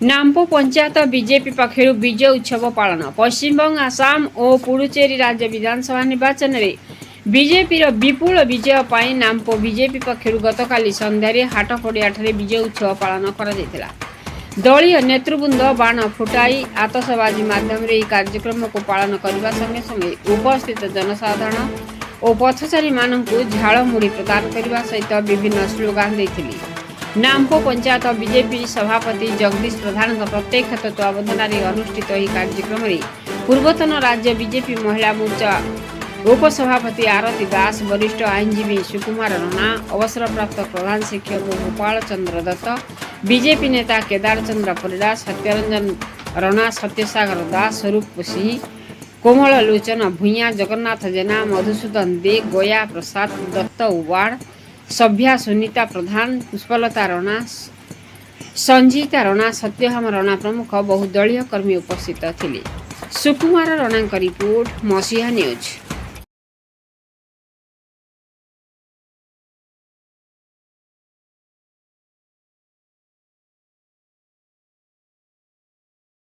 नाम्पो panchayat BJP पक्षर विजय उत्सव पालन। पश्चिमबंग, आसाम और पुडुचेरी राज्य विधानसभा निर्वाचन में बीजेपी विपुल विजय पाई नाम्पो बीजेपी पक्षर गतकाली संध्यारे हाटपड़िया विजय उत्सव पालन करा। दलीय नेतृवृंद बाण फुटाई आतशबाजी माध्यम कार्यक्रम को पालन करने संगे संगे उपस्थित जनसाधारण और पथचारी मानक झाड़मुड़ी प्रदान करने सहित विभिन्न स्लोगान देथिले। नाम्पो पंचायत बीजेपी सभापति जगदीश प्रधान प्रत्यक्ष तत्वावधान अनुष्ठित यह कार्यक्रम में पूर्वतन राज्य बीजेपी महिला मोर्चा उपसभापति आरती दास, वरिष्ठ आईनजीवी सुकुमार राणा, अवसरप्राप्त प्रधान शिक्षक गोपाल चंद्र दत्त, बीजेपी नेता केदार चंद्र परिडा, सत्यरंजन राणा, सत्यसागर दास, स्वरूप सिंह, कोमल लोचन भूया, जगन्नाथ जेना, मधुसूदन दे, गोया प्रसाद दत्त उवाड़, सभ्या सुनीता प्रधान, पुष्पलता राणा, संजीता राणा, सत्यहाम राणा प्रमुख बहुदलीय कर्मी उपस्थित थिले। सुकुमार राणा रिपोर्ट, मसीहा न्यूज।